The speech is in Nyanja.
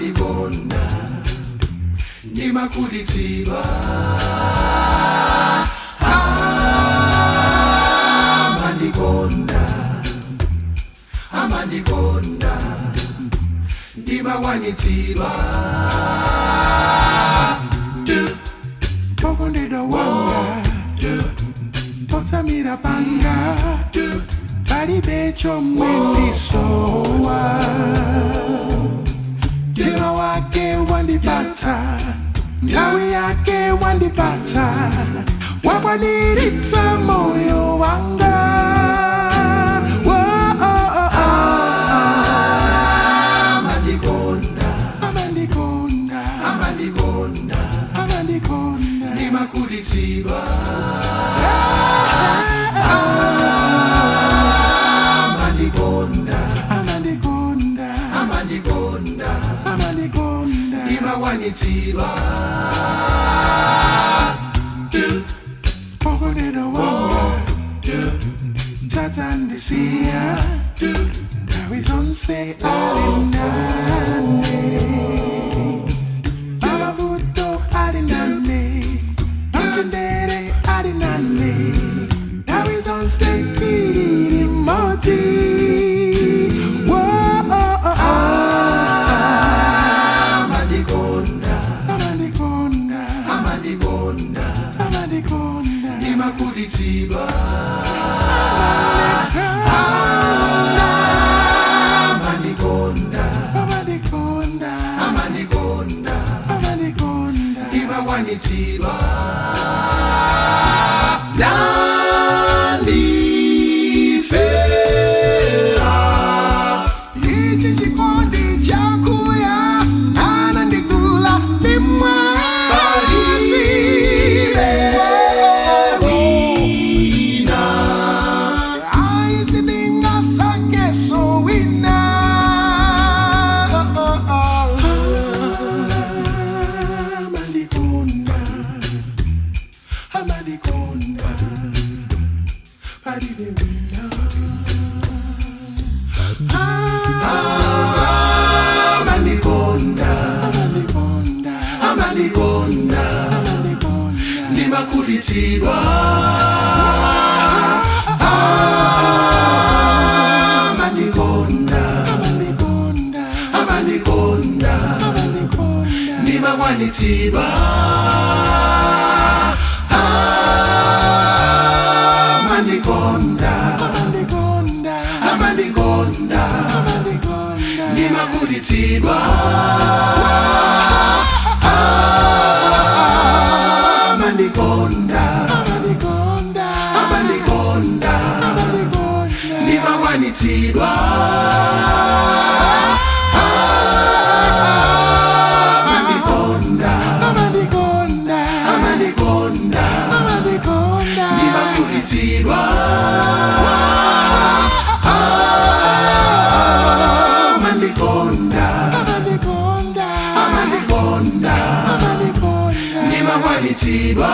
Amandikonda, ndimakulitsidwa. Amandikonda, Amandikonda, ndimawanitsidwa. Pokondedwa wanga, potsamira panga, palibe chomwe ndisowa. Mtima wake wandipatsa, nthawi yake wandipatsa, wakwaniritsa moyo wanga. Amandikonda, Amandikonda, Amandikonda, Amandikonda, ndimakulitsidwa. Amandikonda, Amandikonda, Amandikonda, Amandikonda, ndimawanitsidwa. Pokondedwa wanga, tadzandisiya, nthawi zonse ali nane. Mavuto ali nane, mtendere ali nane, nthawi zonse tili limodzi. Amandikonda, Amandikonda, Amandikonda, Amandikonda, ndimakulitsidwa. Amandikonda, Amandikonda, Amandikonda, Amandikonda, ndimawanitsidwa. Nandifera ichi chikondi chakuya, anandikula ndimwa palizire wina, aizidinga sakeso wina. Amandikonda, Amandikonda, palibe wina. Amandikonda, Amandikonda, Amandikonda, ndimakulitsidwa. Amandikonda, Amandikonda, Amandikonda, ndimawanitsidwa. Amandikonda, Amandikonda, Amandikonda, ndimakulitsidwa. Amandikonda, Amandikonda, Amandikonda, ndimawanitsidwa. Amandikonda, Amandikonda, Amandikonda, ndimakulitsidwa. Amandikonda, Amandikonda, Amandikonda, ndimawanitsidwa.